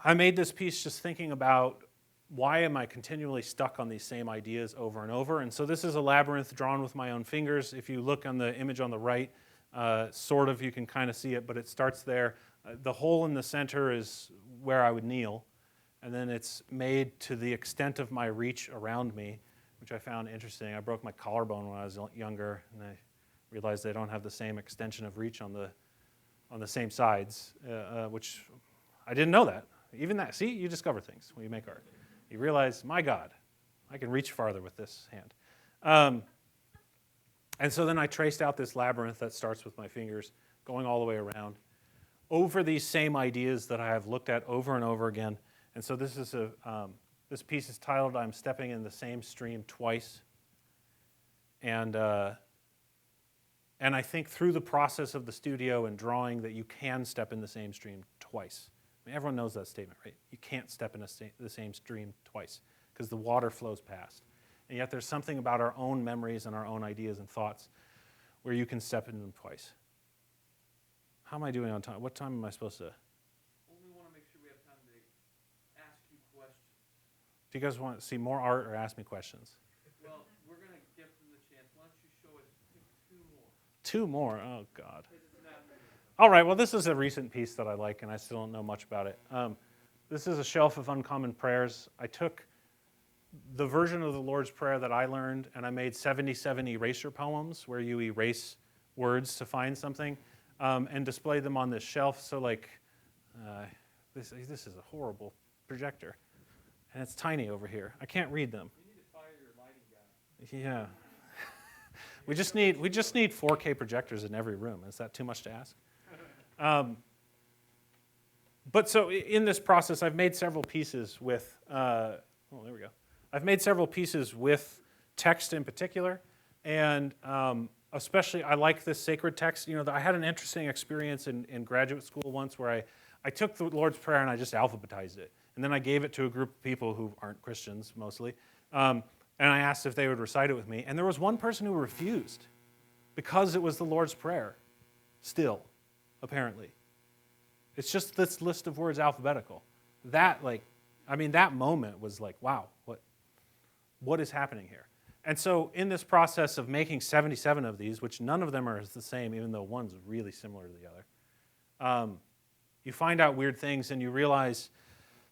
[SPEAKER 2] I made this piece just thinking about why am I continually stuck on these same ideas over and over. And so this is a labyrinth drawn with my own fingers. If you look on the image on the right, sort of you can kind of see it, but it starts there. The hole in the center is where I would kneel. And then it's made to the extent of my reach around me, which I found interesting. I broke my collarbone when I was younger, and I realized they don't have the same extension of reach on the same sides, which I didn't know that. Even that, see, you discover things when you make art. You realize, my God, I can reach farther with this hand. And so then I traced out this labyrinth that starts with my fingers, going all the way around, over these same ideas that I have looked at over and over again. And so this is this piece is titled, I'm Stepping in the Same Stream Twice. And I think through the process of the studio and drawing that you can step in the same stream twice. I mean, everyone knows that statement, right? You can't step in the same stream twice because the water flows past. And yet there's something about our own memories and our own ideas and thoughts where you can step in them twice. How am I doing on time? What time am I supposed to?
[SPEAKER 1] Only want to make sure we have time to ask you questions.
[SPEAKER 2] Do you guys want to see more art or ask me questions?
[SPEAKER 1] Well, we're going to give them the chance. Why don't you show us two more?
[SPEAKER 2] Two more? Oh, God. All right, well, this is a recent piece that I like, and I still don't know much about it. This is a shelf of uncommon prayers. I took the version of the Lord's Prayer that I learned, and I made 77 eraser poems where you erase words to find something, and displayed them on this shelf. So, like, this is a horrible projector, and it's tiny over here. I can't read them.
[SPEAKER 1] You need to fire your lighting guy.
[SPEAKER 2] Yeah. we just need 4K projectors in every room. Is that too much to ask? But so in this process, I've made several pieces with, there we go. I've made several pieces with text in particular, and especially I like this sacred text. You know, I had an interesting experience in graduate school once where I took the Lord's Prayer and I just alphabetized it. And then I gave it to a group of people who aren't Christians mostly, and I asked if they would recite it with me. And there was one person who refused because it was the Lord's Prayer still. Apparently. It's just this list of words alphabetical. That moment was like, wow, what is happening here? And so in this process of making 77 of these, which none of them are the same, even though one's really similar to the other, you find out weird things and you realize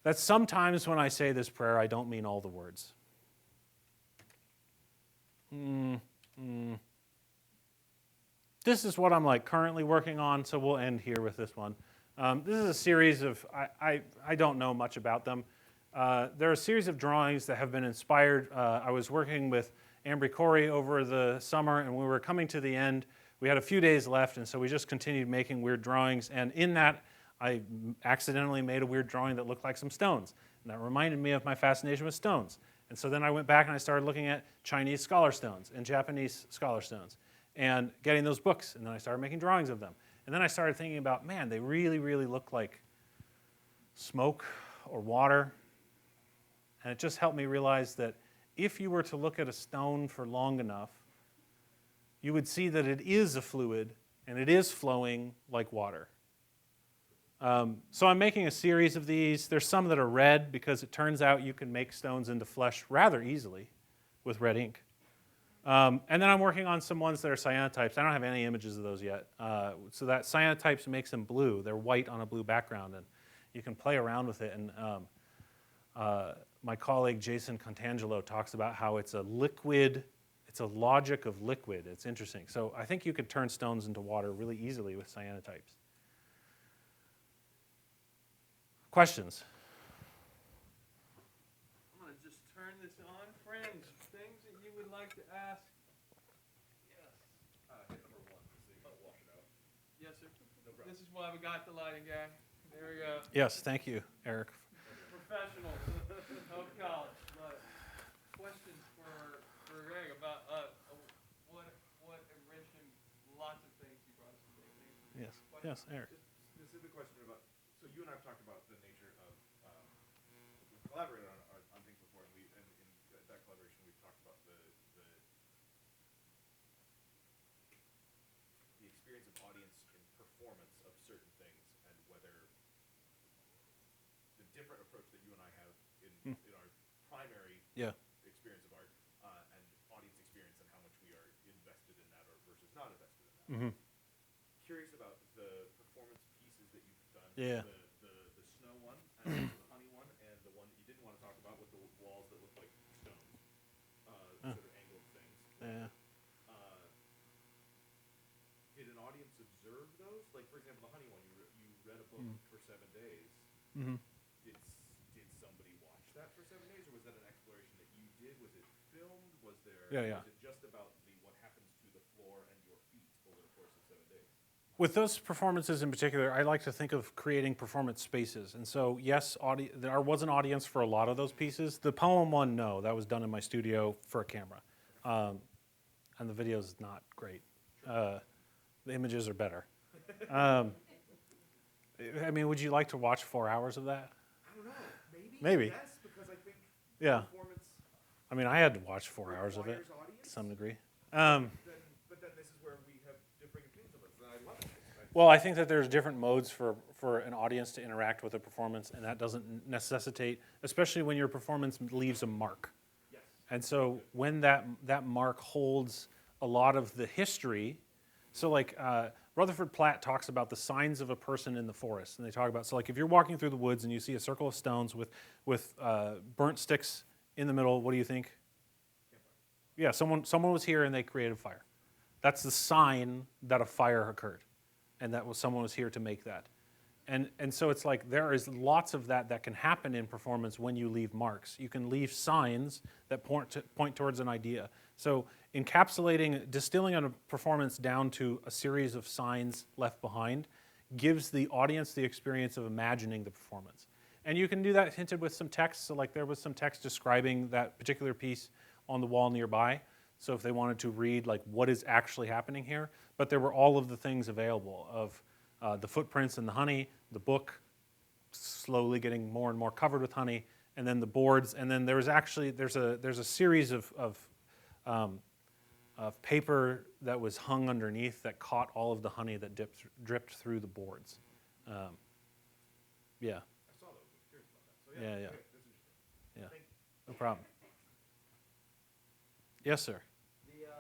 [SPEAKER 2] that sometimes when I say this prayer, I don't mean all the words. This is what I'm like currently working on, so we'll end here with this one. This is a series of, I don't know much about them. There are a series of drawings that have been inspired. I was working with Ambry Corey over the summer, and we were coming to the end. We had a few days left, and so we just continued making weird drawings. And in that, I accidentally made a weird drawing that looked like some stones. And that reminded me of my fascination with stones. And so then I went back and I started looking at Chinese scholar stones and Japanese scholar stones and getting those books. And then I started making drawings of them. And then I started thinking about, man, they really, really look like smoke or water. And it just helped me realize that if you were to look at a stone for long enough, you would see that it is a fluid and it is flowing like water. So I'm making a series of these. There's some that are red because it turns out you can make stones into flesh rather easily with red ink. And then I'm working on some ones that are cyanotypes. I don't have any images of those yet. So that cyanotypes makes them blue. They're white on a blue background, and you can play around with it. And my colleague Jason Contangelo talks about how it's a liquid. It's a logic of liquid. It's interesting. So I think you could turn stones into water really easily with cyanotypes. Questions?
[SPEAKER 1] I'm going to just turn this on. Friends, things that you would like to ask? Yes.
[SPEAKER 3] Hit number 1 so you can wash it out.
[SPEAKER 1] Yes, sir.
[SPEAKER 3] No problem.
[SPEAKER 1] This is why we got the lighting guy. There we go.
[SPEAKER 2] Yes, thank you, Eric.
[SPEAKER 1] Professionals of college. But questions for Greg about what enriched him? Lots of things he brought us today.
[SPEAKER 2] Yes, yes, Eric.
[SPEAKER 3] Just specific question about, so you and I have talked about the nature of, we've collaborated on things before, and in that collaboration we've talked about the experience of audience in performance of certain things, and whether the different approach that you and I have in our primary
[SPEAKER 2] Yeah.
[SPEAKER 3] experience of art and audience experience, and how much we are invested in that or versus not invested in that.
[SPEAKER 2] Mm-hmm.
[SPEAKER 3] Curious about the performance pieces that you've done.
[SPEAKER 2] Yeah.
[SPEAKER 3] The snow one, and the honey one, and the one that you didn't want to talk about with the walls that look like stones, sort of angled things.
[SPEAKER 2] Yeah.
[SPEAKER 3] Did an audience observe those? Like, for example, the honey one, you read a book for 7 days.
[SPEAKER 2] Mm-hmm.
[SPEAKER 3] Did somebody watch that for 7 days, or was that an exploration that you did? Was it filmed? Was there?
[SPEAKER 2] Yeah.
[SPEAKER 3] Was it just about what happens to the floor and your feet over the course of 7 days?
[SPEAKER 2] With those performances in particular, I like to think of creating performance spaces. And so, yes, there was an audience for a lot of those pieces. The poem one, no, that was done in my studio for a camera. And the video is not great. The images are better. I mean, would you like to watch 4 hours of that?
[SPEAKER 3] I don't know.
[SPEAKER 2] Maybe.
[SPEAKER 3] Yes, because I think
[SPEAKER 2] Yeah.
[SPEAKER 3] performance
[SPEAKER 2] I mean, I had to watch 4 hours of it
[SPEAKER 3] requires audience.
[SPEAKER 2] to some degree.
[SPEAKER 3] But then this is where we have differing opinions of it, and I love it.
[SPEAKER 2] Well, I think that there's different modes for an audience to interact with a performance, and that doesn't necessitate, especially when your performance leaves a mark.
[SPEAKER 3] Yes.
[SPEAKER 2] And so when that mark holds a lot of the history, so like Rutherford Platt talks about the signs of a person in the forest, and they talk about, so like if you're walking through the woods and you see a circle of stones with burnt sticks in the middle, what do you think? Yeah, someone was here and they created fire. That's the sign that a fire occurred, and someone was here to make that. And so it's like there is lots of that can happen in performance when you leave marks. You can leave signs that point towards an idea. So distilling a performance down to a series of signs left behind gives the audience the experience of imagining the performance. And you can do that hinted with some text. So like there was some text describing that particular piece on the wall nearby. So if they wanted to read like what is actually happening here, but there were all of the things available of the footprints and the honey, the book slowly getting more and more covered with honey, and then the boards, and then there's a series of paper that was hung underneath that caught all of the honey that dripped through the boards. Yeah.
[SPEAKER 3] I saw those. I was curious about that. So
[SPEAKER 2] Yeah.
[SPEAKER 3] okay, that's interesting.
[SPEAKER 2] Yeah.
[SPEAKER 3] Thank you.
[SPEAKER 2] No problem. Yes, sir.
[SPEAKER 4] The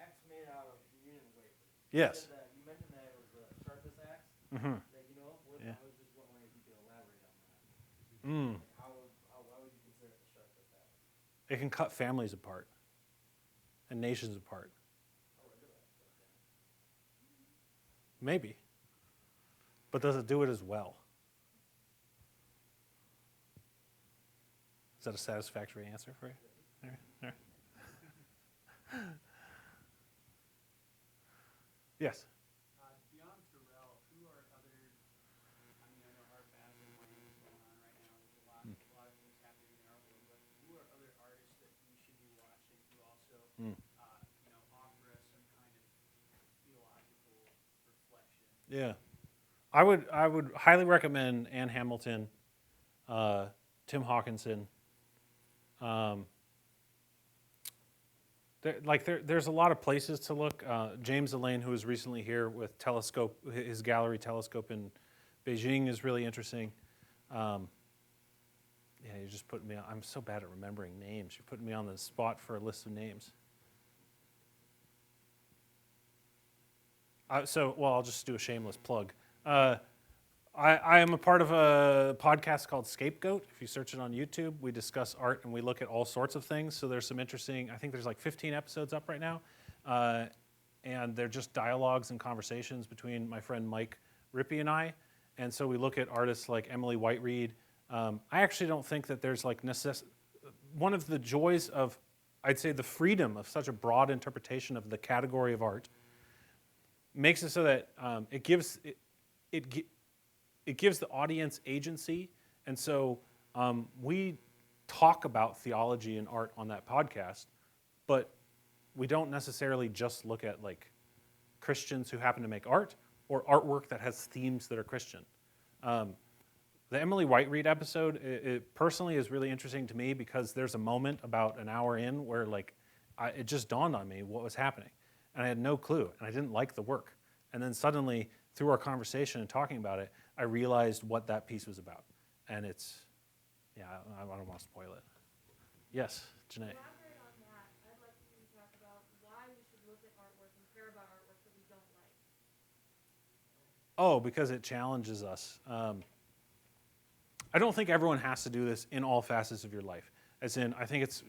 [SPEAKER 4] axe made out of union weight.
[SPEAKER 2] Yes.
[SPEAKER 4] You mentioned that it was a sharpest axe
[SPEAKER 2] Mm-hmm.
[SPEAKER 4] that you know of.
[SPEAKER 2] Yeah.
[SPEAKER 4] I was just wondering if you could elaborate on that.
[SPEAKER 2] Mm.
[SPEAKER 4] Why would you consider it the sharpest axe?
[SPEAKER 2] It can cut families apart and nations apart. Maybe. But does it do it as well? Is that a satisfactory answer for you? There. Yes.
[SPEAKER 5] Beyond Terrell, who are other, I mean, I know art fans and money is going on right now. There's a lot of things happening in our world, but who are other artists
[SPEAKER 2] Yeah. I would highly recommend Ann Hamilton, Tim Hawkinson. There's a lot of places to look. James Elaine, who was recently here with Telescope, his gallery Telescope in Beijing is really interesting. Yeah, you're just putting me on. I'm so bad at remembering names. You're putting me on the spot for a list of names. I'll just do a shameless plug. I am a part of a podcast called Scapegoat. If you search it on YouTube, we discuss art and we look at all sorts of things. So there's some interesting, I think there's like 15 episodes up right now. And they're just dialogues and conversations between my friend Mike Rippey and I. And so we look at artists like Emily White-Reed. I actually don't think that there's like one of the joys of, I'd say, the freedom of such a broad interpretation of the category of art makes it so that it gives the audience agency. And so we talk about theology and art on that podcast, but we don't necessarily just look at like Christians who happen to make art or artwork that has themes that are Christian. The Emily White-Reed episode, it personally is really interesting to me because there's a moment about an hour in where like it just dawned on me what was happening. And I had no clue, and I didn't like the work. And then suddenly, through our conversation and talking about it, I realized what that piece was about. And it's, yeah, I don't want to spoil it. Yes, Janae.
[SPEAKER 6] Elaborate on that. I'd like you to talk about why we should look at artwork and care about artwork that we don't like.
[SPEAKER 2] Oh, because it challenges us. I don't think everyone has to do this in all facets of your life. As in, I think it's,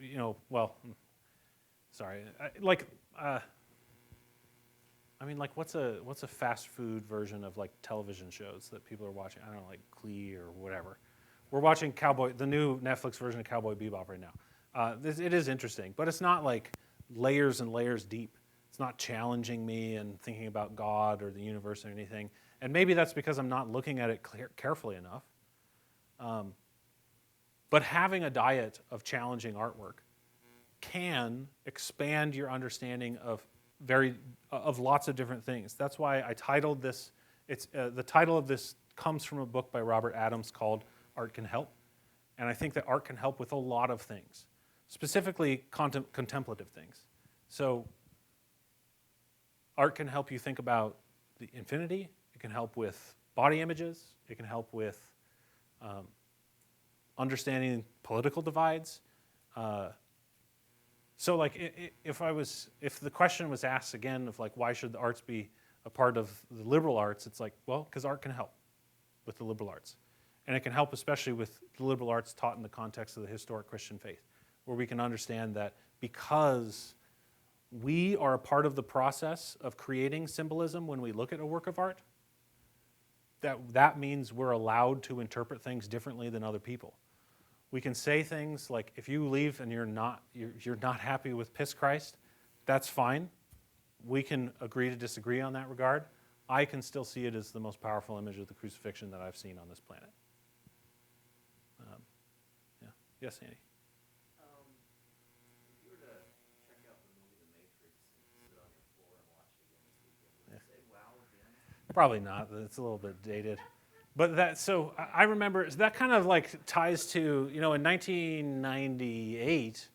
[SPEAKER 2] what's a fast food version of like television shows that people are watching? I don't know, like Glee or whatever. We're watching the new Netflix version of Cowboy Bebop right now. It is interesting, but it's not like layers and layers deep. It's not challenging me and thinking about God or the universe or anything. And maybe that's because I'm not looking at it carefully enough. But having a diet of challenging artwork can expand your understanding of lots of different things. That's why I titled this. The title of this comes from a book by Robert Adams called Art Can Help. And I think that art can help with a lot of things, specifically contemplative things. So art can help you think about the infinity. It can help with body images. It can help with understanding political divides. So like if the question was asked again of like why should the arts be a part of the liberal arts, it's like, well, because art can help with the liberal arts. And it can help especially with the liberal arts taught in the context of the historic Christian faith, where we can understand that because we are a part of the process of creating symbolism when we look at a work of art, that means we're allowed to interpret things differently than other people. We can say things like, if you leave and you're not happy with Piss Christ, that's fine. We can agree to disagree on that regard. I can still see it as the most powerful image of the crucifixion that I've seen on this planet. Yeah. Yes, Andy?
[SPEAKER 7] If you were to check out the movie The Matrix and sit on your floor and watch it again this weekend, would you say wow again?
[SPEAKER 2] Probably not. It's a little bit dated. But I remember that kind of like ties to, in 1998,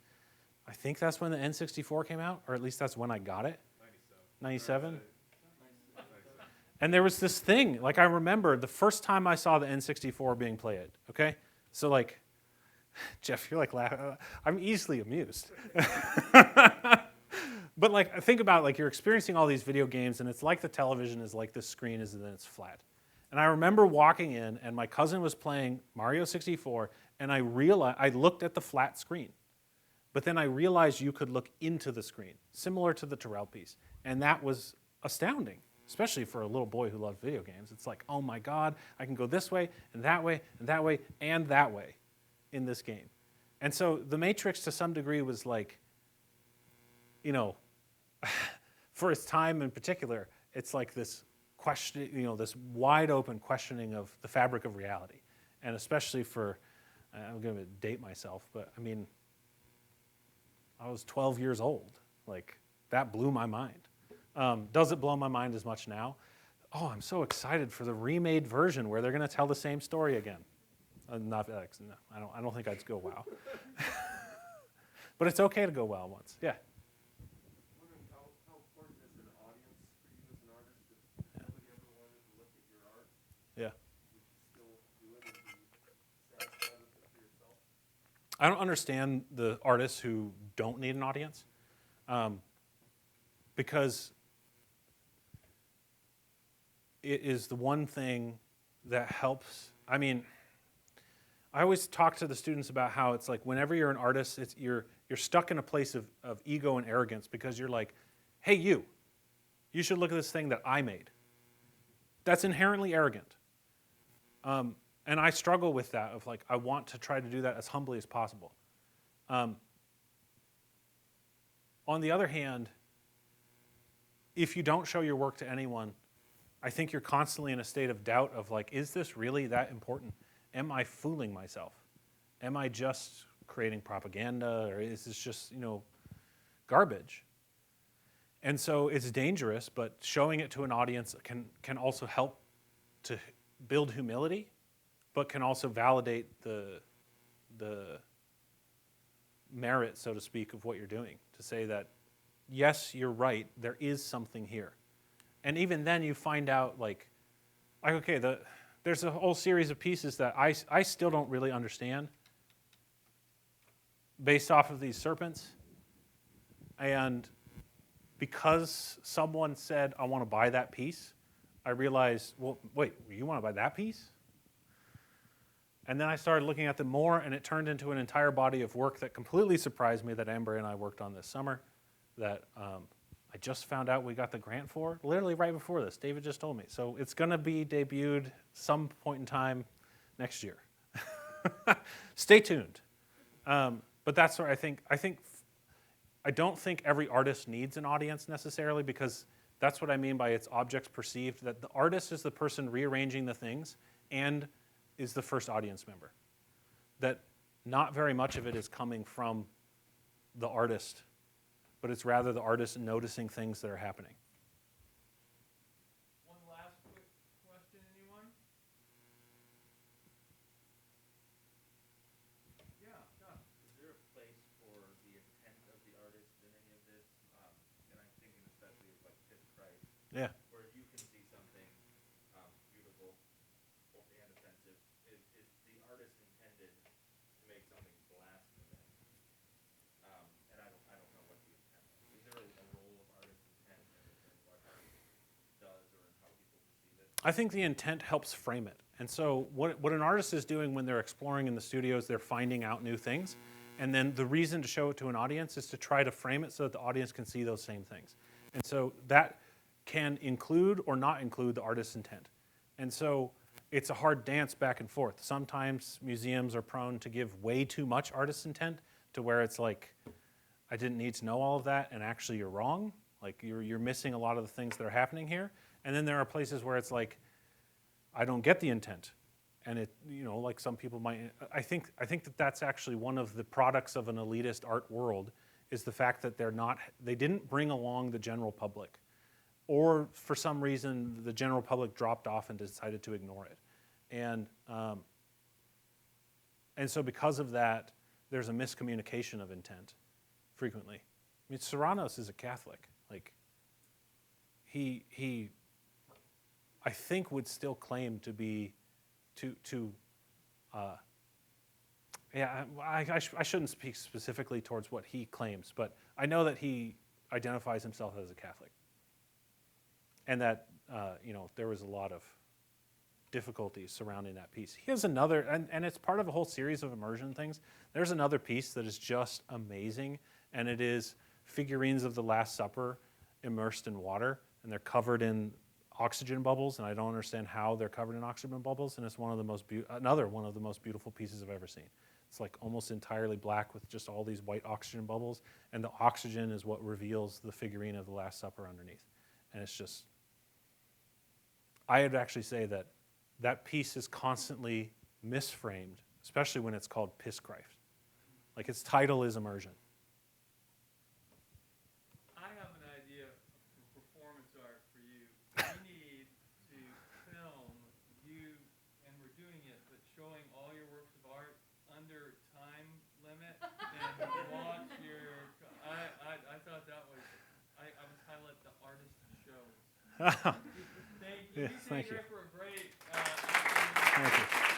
[SPEAKER 2] I think that's when the N64 came out, or at least that's when I got it. 97? And there was this thing, like I remember the first time I saw the N64 being played, okay? So like, Jeff, you're like laughing. I'm easily amused. But like, think about like you're experiencing all these video games and it's like the television is like this screen is and then it's flat. And I remember walking in and my cousin was playing Mario 64 and I looked at the flat screen. But then I realized you could look into the screen, similar to the Terrell piece. And that was astounding, especially for a little boy who loved video games. It's like, oh my God, I can go this way and that way and that way and that way in this game. And so The Matrix to some degree was like, for its time in particular, it's like this question, this wide open questioning of the fabric of reality. And especially I'm going to date myself, but I mean, I was 12 years old. Like, that blew my mind. Does it blow my mind as much now? oh, I'm so excited for the remade version where they're going to tell the same story again. Not no, I don't think I'd go wow. But it's okay to go wow once. Yeah.
[SPEAKER 3] Wondering how important is an audience for you as an artist? If nobody ever wanted to look at your art,
[SPEAKER 2] Yeah.
[SPEAKER 3] would you still do it and be satisfied with it for yourself?
[SPEAKER 2] I don't understand the artists who don't need an audience, because it is the one thing that helps. I mean, I always talk to the students about how it's like whenever you're an artist, you're stuck in a place of ego and arrogance because you're like, hey, you should look at this thing that I made. That's inherently arrogant. And I struggle with that of like, I want to try to do that as humbly as possible. On the other hand, if you don't show your work to anyone, I think you're constantly in a state of doubt of like, is this really that important? Am I fooling myself? Am I just creating propaganda, or is this just, garbage? And so it's dangerous, but showing it to an audience can also help to build humility, but can also validate the merit, so to speak, of what you're doing. To say that, yes, you're right, there is something here. And even then you find out, okay, there's a whole series of pieces that I still don't really understand based off of these serpents. And because someone said, I want to buy that piece, I realized, well, wait, you want to buy that piece? And then I started looking at them more, and it turned into an entire body of work that completely surprised me that Amber and I worked on this summer, that I just found out we got the grant for, literally right before this. David just told me. So it's going to be debuted some point in time next year. Stay tuned. But that's where I don't think every artist needs an audience necessarily, because that's what I mean by its objects perceived, that the artist is the person rearranging the things and is the first audience member. That not very much of it is coming from the artist, but it's rather the artist noticing things that are happening.
[SPEAKER 1] One last quick question, anyone? Yeah, John.
[SPEAKER 7] Is there a place for the intent of the artist in any of this? And I'm thinking especially of like Piss Christ,
[SPEAKER 2] Yeah.
[SPEAKER 7] where you can see something beautiful and offensive. Is the artist intended to make something blasphemous? And I don't know what the intent is. Is there a role of artist intent in what art does or in how people perceive it?
[SPEAKER 2] I think the intent helps frame it. And so what an artist is doing when they're exploring in the studios, they're finding out new things. And then the reason to show it to an audience is to try to frame it so that the audience can see those same things. And so that can include or not include the artist's intent. And so it's a hard dance back and forth. Sometimes museums are prone to give way too much artist's intent to where it's like, I didn't need to know all of that, and actually you're wrong. Like you're missing a lot of the things that are happening here. And then there are places where it's like, I don't get the intent. And it, like some people might, I think that that's actually one of the products of an elitist art world, is the fact that they didn't bring along the general public. Or for some reason, the general public dropped off and decided to ignore it. And so because of that, there's a miscommunication of intent frequently. I mean, Serrano is a Catholic. Like, he I think would still claim to be, I shouldn't speak specifically towards what he claims, but I know that he identifies himself as a Catholic. And that, there was a lot of difficulties surrounding that piece. He has another, and it's part of a whole series of immersion things. There's another piece that is just amazing, and it is figurines of the Last Supper immersed in water, and they're covered in oxygen bubbles, and I don't understand how they're covered in oxygen bubbles, and it's another one of the most beautiful pieces I've ever seen. It's like almost entirely black with just all these white oxygen bubbles, and the oxygen is what reveals the figurine of the Last Supper underneath. And it's just, I would actually say that piece is constantly misframed, especially when it's called Piss Christ. Like its title is Immersion.
[SPEAKER 1] I have an idea for performance art for you. You need Thank you.
[SPEAKER 2] Yes,
[SPEAKER 1] These
[SPEAKER 2] thank
[SPEAKER 1] are
[SPEAKER 2] you.
[SPEAKER 1] for a great.
[SPEAKER 2] Thank you.